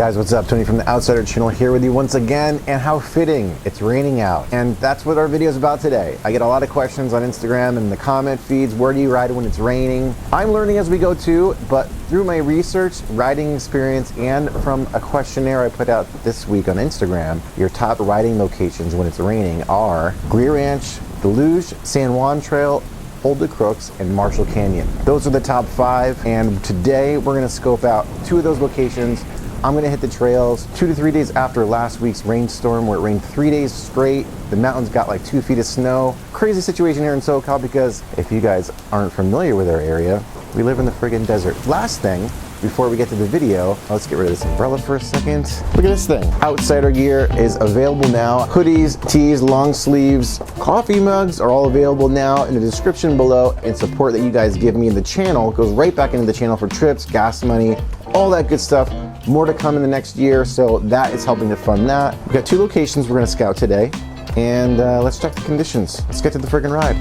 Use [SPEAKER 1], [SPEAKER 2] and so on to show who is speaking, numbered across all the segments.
[SPEAKER 1] Guys, what's up? Tony from the Outsider channel here with you once again, and how fitting, it's raining out. And that's what our video is about today. I get a lot of questions on Instagram and the comment feeds, where do you ride when it's raining? I'm learning as we go too, but through my research, riding experience, and from a questionnaire I put out this week on Instagram, your top riding locations when it's raining are Greer Ranch, the Luge, San Juan Trail, Old the Crooks, and Marshall Canyon. Those are the top 5, and today we're gonna scope out 2 of those locations. I'm gonna hit the trails 2 to 3 days after last week's rainstorm where it rained 3 days straight. The mountains got like 2 feet of snow. Crazy situation here in SoCal because if you guys aren't familiar with our area, we live in the friggin' desert. Last thing, before we get to the video, let's get rid of this umbrella for a second. Look at this thing. Outsider gear is available now. Hoodies, tees, long sleeves, coffee mugs are all available now in the description below, and support that you guys give me in the channel goes right back into the channel for trips, gas money, all that good stuff. More to come in the next year, so that is helping to fund that. We've got 2 locations we're gonna scout today, and let's check the conditions. Let's get to the friggin' ride.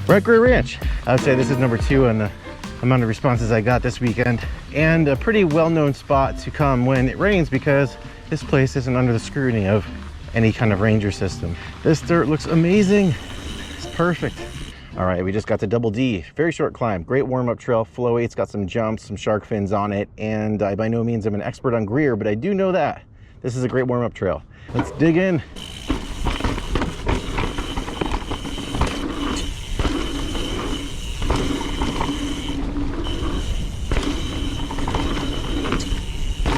[SPEAKER 1] We're at Greer Ranch. I would say this is number 2 on the amount of responses I got this weekend, and a pretty well-known spot to come when it rains because this place isn't under the scrutiny of any kind of ranger system. This dirt looks amazing. It's perfect. All right, we just got to Double D. Very short climb, great warm-up trail, flowy. It's got some jumps, some shark fins on it, and I by no means am an expert on Greer, but I do know that this is a great warm-up trail. Let's dig in.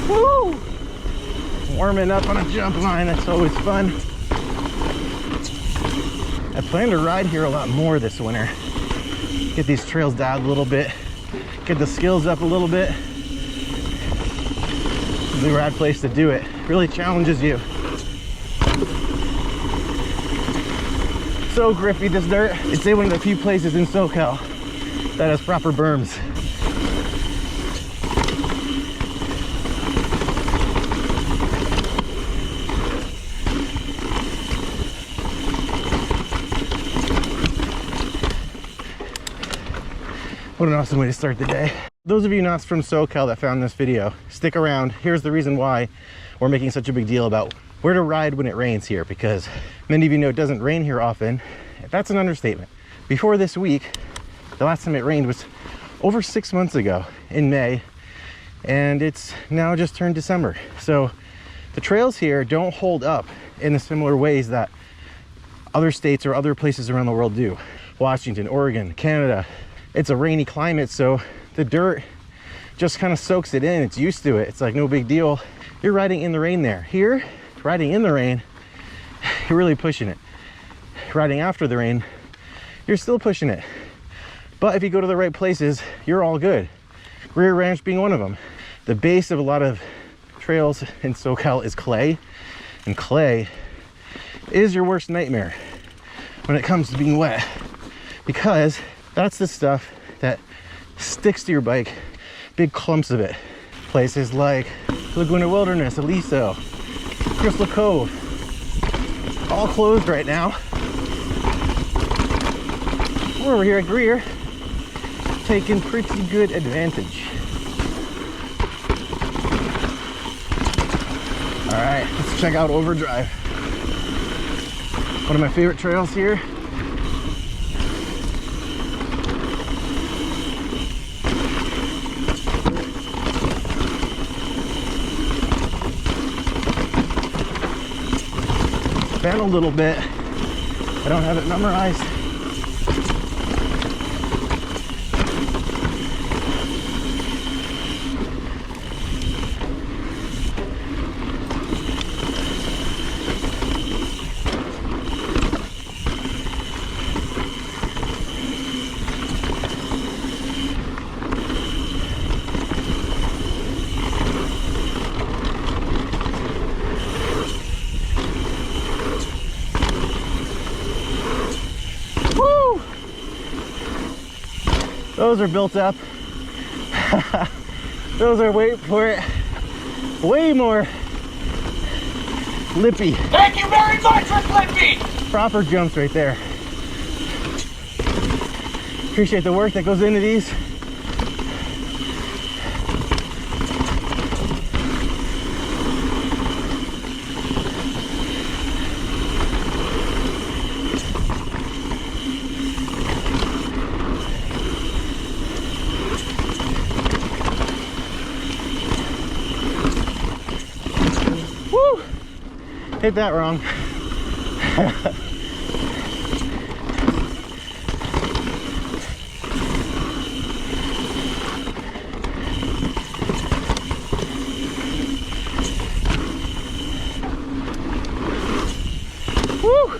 [SPEAKER 1] Woo! Warming up on a jump line, that's always fun. I plan to ride here a lot more this winter. Get these trails dialed a little bit, get the skills up a little bit. It's a rad place to do it. Really challenges you. So grippy, this dirt. It's one of the few places in SoCal that has proper berms. What an awesome way to start the day. Those of you not from SoCal that found this video, stick around. Here's the reason why we're making such a big deal about where to ride when it rains here, because many of you know it doesn't rain here often. That's an understatement. Before this week, the last time it rained was over 6 months ago in May, and it's now just turned December. So the trails here don't hold up in the similar ways that other states or other places around the world do. Washington, Oregon, Canada. It's a rainy climate, so the dirt just kind of soaks it in. It's used to it. It's like no big deal. You're riding in the rain there. Here, riding in the rain, you're really pushing it. Riding after the rain, you're still pushing it. But if you go to the right places, you're all good. Greer Ranch being one of them. The base of a lot of trails in SoCal is clay, and clay is your worst nightmare when it comes to being wet, because that's the stuff that sticks to your bike, big clumps of it. Places like Laguna Wilderness, Aliso, Crystal Cove, all closed right now. We're over here at Greer, taking pretty good advantage. All right, let's check out Overdrive. One of my favorite trails here. Been a little bit. I don't have it memorized. Those are built up. Those are, wait for it, way more lippy.
[SPEAKER 2] Thank you very much for flipping!
[SPEAKER 1] Proper jumps right there. Appreciate the work that goes into these. Hit that wrong. Woo!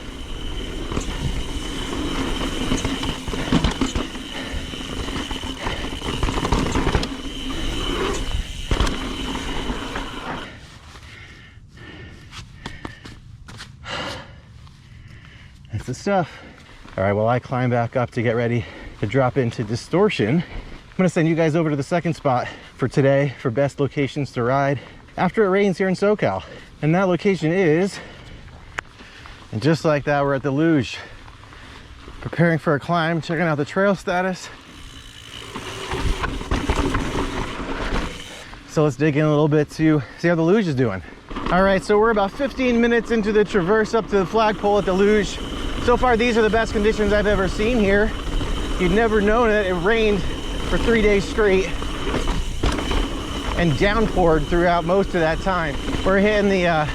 [SPEAKER 1] That's the stuff. All right, well, I climb back up to get ready to drop into Distortion. I'm gonna send you guys over to the second spot for today for best locations to ride after it rains here in SoCal. And that location is, and just like that, we're at the Luge, preparing for a climb, checking out the trail status. So let's dig in a little bit to see how the Luge is doing. All right, so we're about 15 minutes into the traverse up to the flagpole at the Luge. So far, these are the best conditions I've ever seen here. You'd never known that it rained for 3 days straight and downpoured throughout most of that time. We're hitting the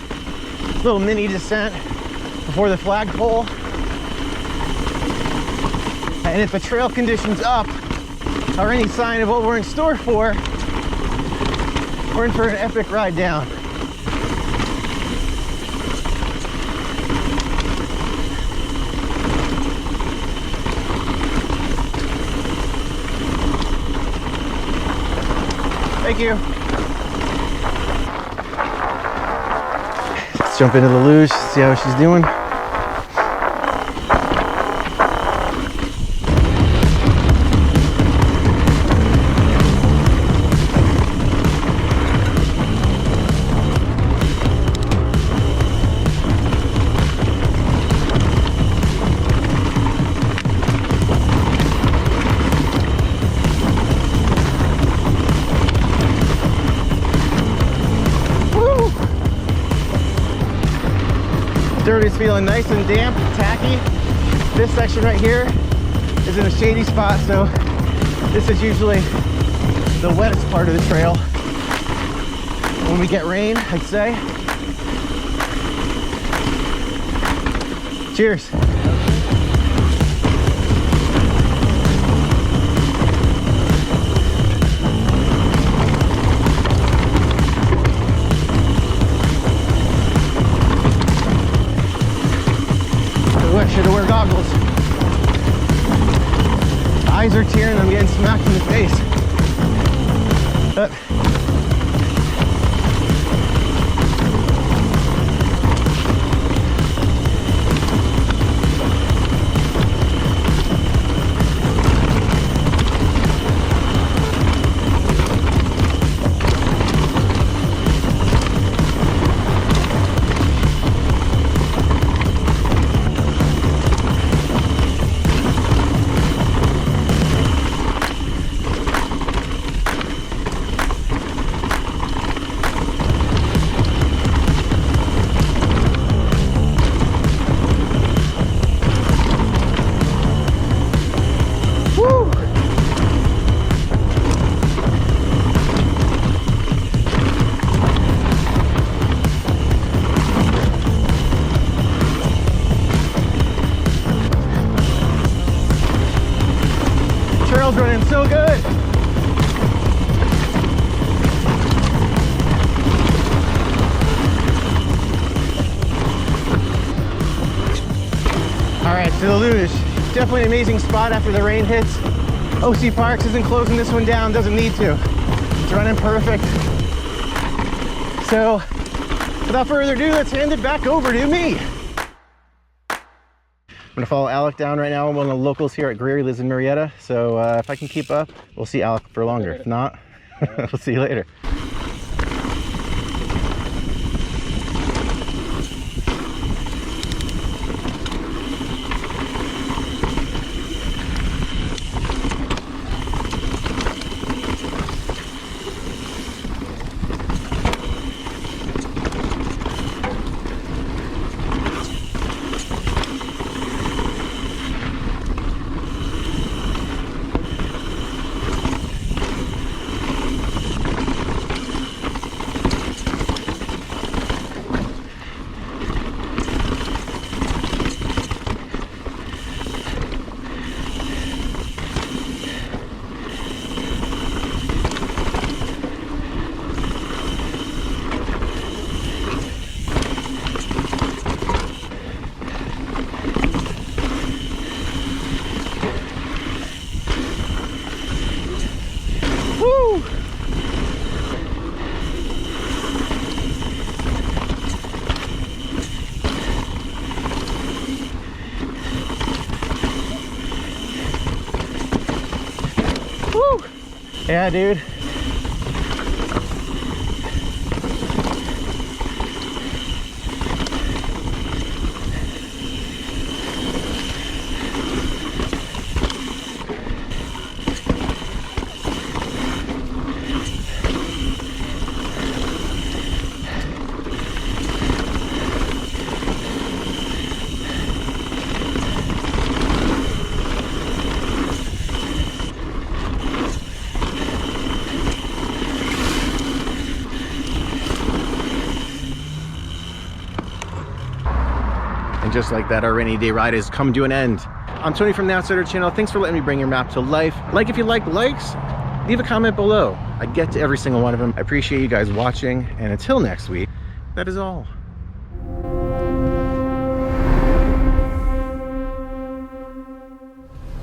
[SPEAKER 1] little mini descent before the flagpole. And if the trail conditions up are any sign of what we're in store for, we're in for an epic ride down. Thank you. Let's jump into the Luge, see how she's doing. Dirt is feeling nice and damp, tacky. This section right here is in a shady spot, so this is usually the wettest part of the trail when we get rain, I'd say. Cheers. I should have wear goggles. Eyes are tearing, I'm getting smacked in the face. Running so good. All right, so the Luge, definitely an amazing spot after the rain hits. OC Parks isn't closing this one down, doesn't need to. It's running perfect. So without further ado, let's hand it back over to me. I'm gonna follow Alec down right now. I'm one of the locals here at Greer. He lives in Marietta. So if I can keep up, we'll see Alec for longer. If not, we'll see you later. Woo! Woo! Yeah, dude. And just like that, our rainy day ride has come to an end. I'm Tony from the Outsider channel. Thanks for letting me bring your map to life. Like if you like likes, leave a comment below. I get to every single one of them. I appreciate you guys watching, and until next week, that is all.